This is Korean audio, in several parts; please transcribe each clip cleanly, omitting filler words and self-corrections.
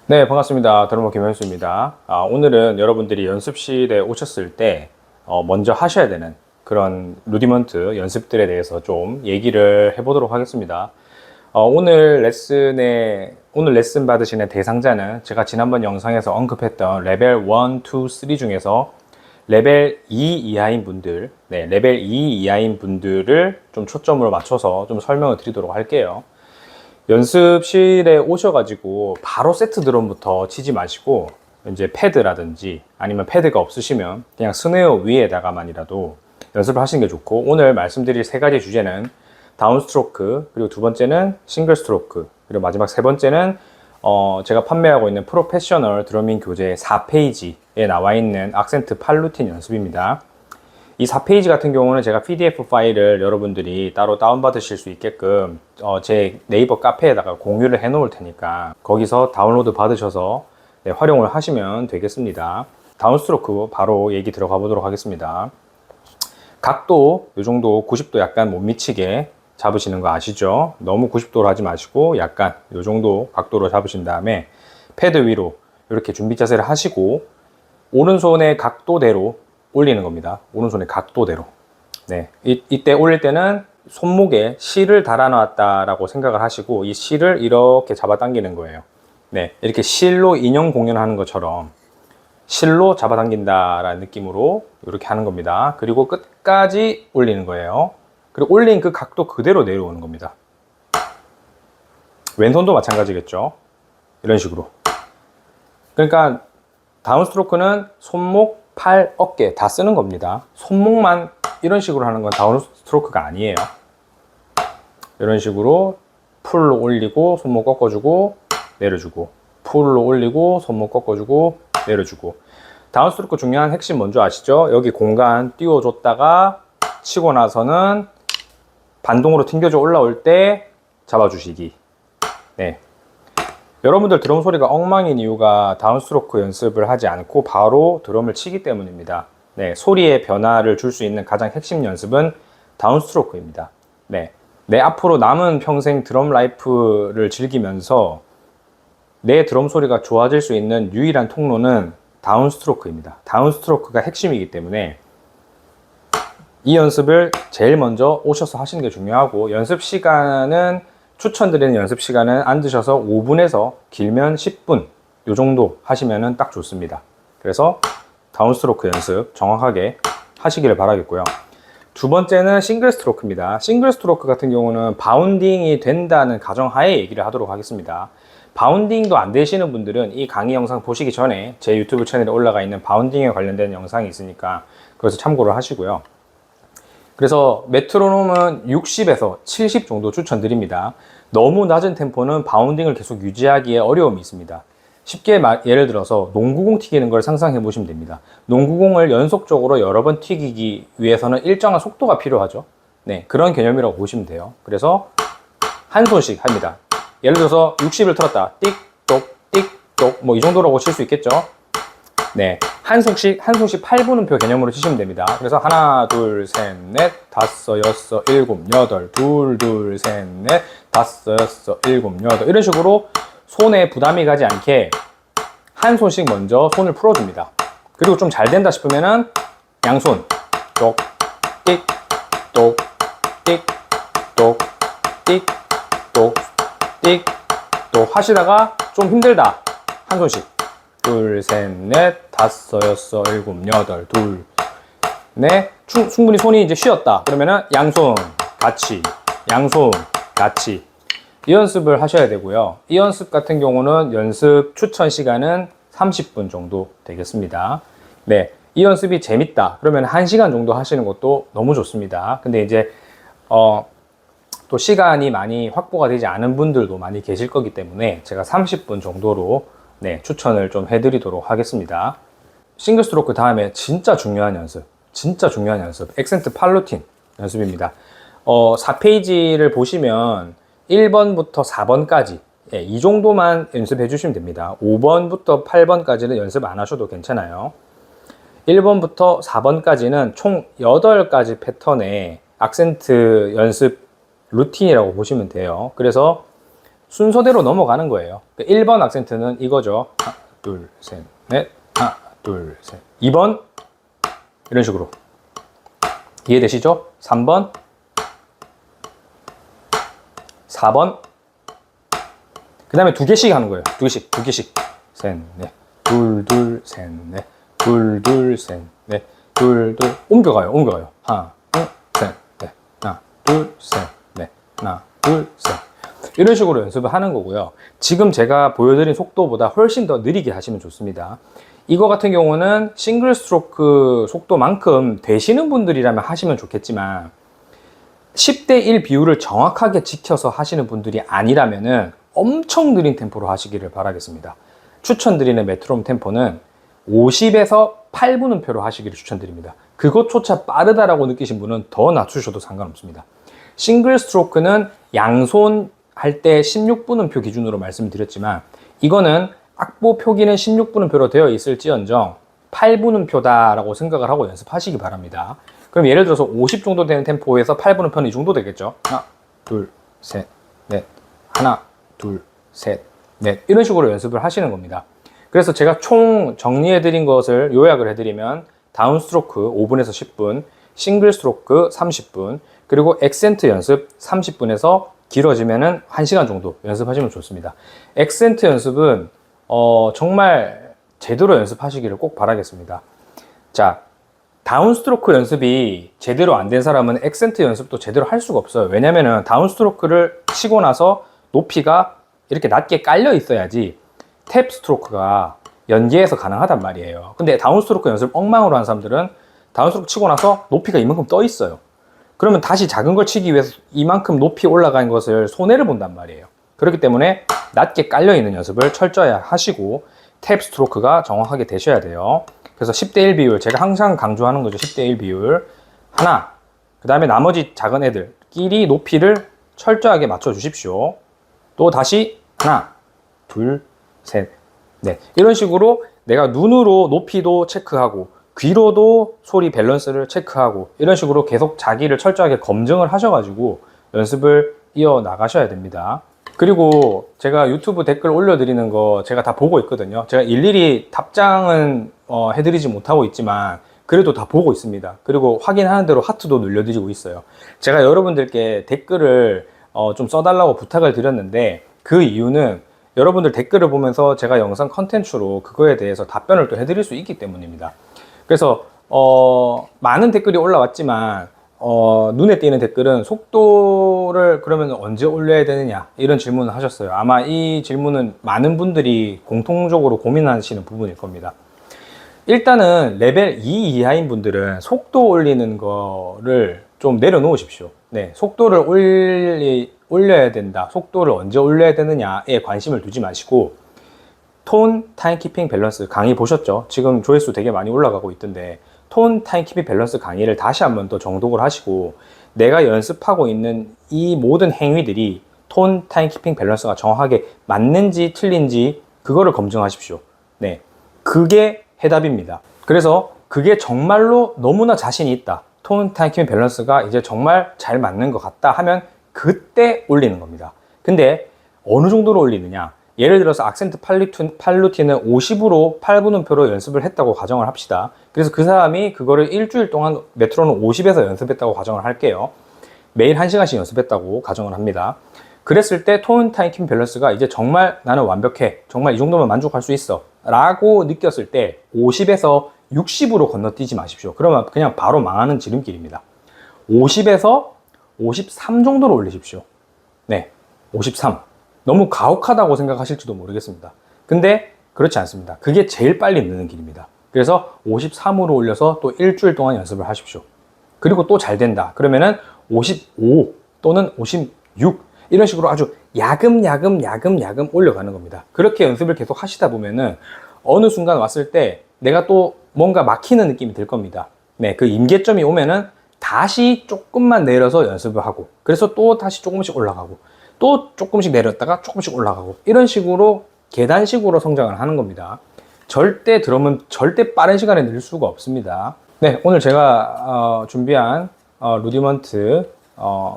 네, 반갑습니다. 드러머 김현수입니다. 오늘은 여러분들이 연습실에 오셨을 때 먼저 하셔야 되는 그런 루디먼트 연습들에 대해서 좀 얘기를 해보도록 하겠습니다. 오늘 레슨 받으시는 대상자는 제가 지난번 영상에서 언급했던 레벨 1, 2, 3 중에서 레벨 2 이하인 분들, 레벨 2 이하인 분들을 좀 초점으로 맞춰서 좀 설명을 드리도록 할게요. 연습실에 오셔가지고 바로 세트 드럼부터 치지 마시고 이제 패드라든지 아니면 패드가 없으시면 그냥 스네어 위에다가만이라도 연습을 하시는 게 좋고, 오늘 말씀드릴 세 가지 주제는 다운 스트로크, 그리고 두 번째는 싱글 스트로크, 그리고 마지막 세 번째는 제가 판매하고 있는 프로페셔널 드러밍 교재 4페이지에 나와 있는 악센트 팔루틴 연습입니다. 이 4페이지 같은 경우는 제가 PDF 파일을 여러분들이 따로 다운받으실 수 있게끔 제 네이버 카페에다가 공유를 해 놓을 테니까 거기서 다운로드 받으셔서 활용을 하시면 되겠습니다. 다운스트로크 바로 얘기 들어가 보도록 하겠습니다. 각도 이 정도 90도 약간 못 미치게 잡으시는 거 아시죠? 너무 90도로 하지 마시고 약간 이 정도 각도로 잡으신 다음에 패드 위로 이렇게 준비 자세를 하시고 오른손의 각도대로 올리는 겁니다. 오른손의 각도대로. 이때 올릴 때는 손목에 실을 달아 놨다라고 생각을 하시고 이 실을 이렇게 잡아당기는 거예요. 이렇게 실로 인형 공연하는 것처럼 실로 잡아당긴다라는 느낌으로 이렇게 하는 겁니다. 그리고 끝까지 올리는 거예요. 그리고 올린 그 각도 그대로 내려오는 겁니다. 왼손도 마찬가지겠죠. 이런 식으로. 그러니까 다운 스트로크는 손목, 팔, 어깨 다 쓰는 겁니다. 손목만 이런 식으로 하는 건 다운 스트로크가 아니에요. 이런 식으로 풀로 올리고 손목 꺾어주고 내려주고, 풀로 올리고 손목 꺾어주고 내려주고. 다운 스트로크 중요한 핵심 뭔지 아시죠? 여기 공간 띄워줬다가 치고 나서는 반동으로 튕겨져 올라올 때 잡아주시기. 여러분들 드럼 소리가 엉망인 이유가 다운스트로크 연습을 하지 않고 바로 드럼을 치기 때문입니다. 소리의 변화를 줄 수 있는 가장 핵심 연습은 다운스트로크입니다. 내 앞으로 남은 평생 드럼 라이프를 즐기면서 내 드럼 소리가 좋아질 수 있는 유일한 통로는 다운스트로크입니다. 다운스트로크가 핵심이기 때문에 이 연습을 제일 먼저 오셔서 하시는 게 중요하고, 연습 시간은 추천드리는 연습 시간은 앉으셔서 5분에서 길면 10분 요 정도 하시면 딱 좋습니다. 그래서 다운스트로크 연습 정확하게 하시기를 바라겠고요. 두 번째는 싱글 스트로크입니다. 싱글 스트로크 같은 경우는 바운딩이 된다는 가정하에 얘기를 하도록 하겠습니다. 바운딩도 안 되시는 분들은 이 강의 영상 보시기 전에 제 유튜브 채널에 올라가 있는 바운딩에 관련된 영상이 있으니까 그래서 참고를 하시고요. 그래서 메트로놈은 60에서 70 정도 추천드립니다. 너무 낮은 템포는 바운딩을 계속 유지하기에 어려움이 있습니다. 쉽게 예를 들어서 농구공 튀기는 걸 상상해 보시면 됩니다. 농구공을 연속적으로 여러 번 튀기기 위해서는 일정한 속도가 필요하죠. 그런 개념이라고 보시면 돼요. 그래서 한 손씩 합니다. 예를 들어서 60을 틀었다. 띡똑 띡똑 뭐 이 정도라고 칠 수 있겠죠. 한 손씩 8분음표 개념으로 치시면 됩니다. 그래서 하나, 둘, 셋, 넷, 다섯, 여섯, 일곱, 여덟, 둘, 셋, 넷, 다섯, 여섯, 일곱, 여덟, 이런 식으로 손에 부담이 가지 않게 한 손씩 먼저 손을 풀어줍니다. 그리고 좀 잘 된다 싶으면은 양손 똑, 띡, 똑, 띡, 똑, 띡, 똑, 띡, 똑 하시다가 좀 힘들다. 한 손씩 둘, 셋, 넷, 다섯, 여섯, 일곱, 여덟, 둘, 넷. 충분히 손이 이제 쉬었다. 그러면은 양손 같이, 양손 같이. 이 연습을 하셔야 되고요. 이 연습 같은 경우는 연습 추천 시간은 30분 정도 되겠습니다. 이 연습이 재밌다. 그러면 1시간 정도 하시는 것도 너무 좋습니다. 근데 이제, 또 시간이 많이 확보가 되지 않은 분들도 많이 계실 거기 때문에 제가 30분 정도로 추천을 좀 해드리도록 하겠습니다. 싱글 스트로크 다음에 진짜 중요한 연습, 액센트 팔루틴 연습입니다. 4페이지를 보시면 1번부터 4번까지 이 정도만 연습해 주시면 됩니다. 5번부터 8번까지는 연습 안 하셔도 괜찮아요. 1번부터 4번까지는 총 8가지 패턴의 악센트 연습 루틴이라고 보시면 돼요. 그래서 순서대로 넘어가는 거예요. 1번 악센트는 이거죠. 하나, 둘, 셋, 넷. 하나, 둘, 셋. 2번 이런 식으로. 이해되시죠? 3번, 4번. 그 다음에 2개씩 하는 거예요. 2개씩. 셋, 넷. 둘, 둘, 셋, 넷. 둘, 둘, 셋, 넷. 둘, 둘. 옮겨가요. 하나, 둘, 셋, 넷. 하나, 둘, 셋, 넷. 하나, 둘, 셋. 이런 식으로 연습을 하는 거고요. 지금 제가 보여드린 속도보다 훨씬 더 느리게 하시면 좋습니다. 이거 같은 경우는 싱글 스트로크 속도만큼 되시는 분들이라면 하시면 좋겠지만 10대 1 비율을 정확하게 지켜서 하시는 분들이 아니라면은 엄청 느린 템포로 하시기를 바라겠습니다. 추천드리는 메트로놈 템포는 50에서 8분음표로 하시기를 추천드립니다. 그것조차 빠르다라고 느끼신 분은 더 낮추셔도 상관없습니다. 싱글 스트로크는 양손 할 때 16분음표 기준으로 말씀드렸지만 이거는 악보 표기는 16분음표로 되어 있을지언정 8분음표다라고 생각을 하고 연습하시기 바랍니다. 그럼 예를 들어서 50 정도 되는 템포에서 8분음표는 이 정도 되겠죠. 하나, 둘, 셋, 넷. 하나, 둘, 셋, 넷. 이런 식으로 연습을 하시는 겁니다. 그래서 제가 총 정리해드린 것을 요약을 해드리면 다운 스트로크 5분에서 10분, 싱글 스트로크 30분, 그리고 액센트 연습 30분에서 길어지면은 1시간 정도 연습하시면 좋습니다. 액센트 연습은 정말 제대로 연습하시기를 꼭 바라겠습니다. 자, 다운 스트로크 연습이 제대로 안 된 사람은 액센트 연습도 제대로 할 수가 없어요. 왜냐면은 다운 스트로크를 치고 나서 높이가 이렇게 낮게 깔려 있어야지 탭 스트로크가 연계해서 가능하단 말이에요. 근데 다운 스트로크 연습 엉망으로 한 사람들은 다운 스트로크 치고 나서 높이가 이만큼 떠 있어요. 그러면 다시 작은 걸 치기 위해서 이만큼 높이 올라간 것을 손해를 본단 말이에요. 그렇기 때문에 낮게 깔려 있는 연습을 철저히 하시고 탭 스트로크가 정확하게 되셔야 돼요. 그래서 10대 1 비율, 제가 항상 강조하는 거죠. 10대 1 비율 하나, 그 다음에 나머지 작은 애들끼리 높이를 철저하게 맞춰 주십시오. 또 다시 하나, 둘, 셋, 넷. 이런 식으로 내가 눈으로 높이도 체크하고 귀로도 소리 밸런스를 체크하고 이런 식으로 계속 자기를 철저하게 검증을 하셔가지고 연습을 이어 나가셔야 됩니다. 그리고 제가 유튜브 댓글 올려드리는 거 제가 다 보고 있거든요. 제가 일일이 답장은 해드리지 못하고 있지만 그래도 다 보고 있습니다. 그리고 확인하는 대로 하트도 눌려드리고 있어요. 제가 여러분들께 댓글을 좀 써달라고 부탁을 드렸는데 그 이유는 여러분들 댓글을 보면서 제가 영상 컨텐츠로 그거에 대해서 답변을 또 해드릴 수 있기 때문입니다. 그래서 많은 댓글이 올라왔지만 눈에 띄는 댓글은 속도를 그러면 언제 올려야 되느냐 이런 질문을 하셨어요. 아마 이 질문은 많은 분들이 공통적으로 고민하시는 부분일 겁니다. 일단은 레벨 2 이하인 분들은 속도 올리는 거를 좀 내려놓으십시오. 네, 속도를 올려야 된다, 속도를 언제 올려야 되느냐에 관심을 두지 마시고 톤, 타임키핑 밸런스 강의 보셨죠? 지금 조회수 되게 많이 올라가고 있던데 톤, 타임키핑 밸런스 강의를 다시 한번 더 정독을 하시고 내가 연습하고 있는 이 모든 행위들이 톤, 타임키핑 밸런스가 정확하게 맞는지 틀린지 그거를 검증하십시오. 네, 그게 해답입니다. 그래서 그게 정말로 너무나 자신이 있다, 톤, 타임키핑 밸런스가 이제 정말 잘 맞는 것 같다 하면 그때 올리는 겁니다. 근데 어느 정도로 올리느냐, 예를 들어서 악센트 팔루틴은 50으로 8분음표로 연습을 했다고 가정을 합시다. 그래서 그 사람이 그거를 일주일 동안 메트로놈 50에서 연습했다고 가정을 할게요. 매일 1시간씩 연습했다고 가정을 합니다. 그랬을 때 톤, 타임키핑 밸런스가 이제 정말 나는 완벽해, 정말 이 정도면 만족할 수 있어 라고 느꼈을 때 50에서 60으로 건너뛰지 마십시오. 그러면 그냥 바로 망하는 지름길입니다. 50에서 53 정도로 올리십시오. 네, 53. 너무 가혹하다고 생각하실지도 모르겠습니다. 근데 그렇지 않습니다. 그게 제일 빨리 느는 길입니다. 그래서 53으로 올려서 또 일주일 동안 연습을 하십시오. 그리고 또 잘 된다 그러면은 55 또는 56 이런 식으로 아주 야금야금 올려가는 겁니다. 그렇게 연습을 계속 하시다 보면은 어느 순간 왔을 때 내가 또 뭔가 막히는 느낌이 들 겁니다. 네, 그 임계점이 오면은 다시 조금만 내려서 연습을 하고 그래서 또 다시 조금씩 올라가고 또 조금씩 내렸다가 조금씩 올라가고 이런 식으로 계단식으로 성장을 하는 겁니다. 절대 드럼은 절대 빠른 시간에 늘 수가 없습니다. 네, 오늘 제가 준비한 루디먼트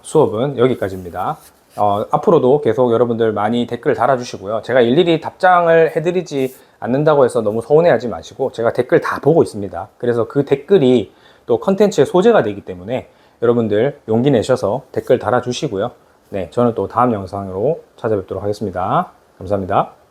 수업은 여기까지입니다. 앞으로도 계속 여러분들 많이 댓글 달아주시고요. 제가 일일이 답장을 해드리지 않는다고 해서 너무 서운해하지 마시고 제가 댓글 다 보고 있습니다. 그래서 그 댓글이 또 컨텐츠의 소재가 되기 때문에 여러분들 용기 내셔서 댓글 달아주시고요. 네, 저는 또 다음 영상으로 찾아뵙도록 하겠습니다. 감사합니다.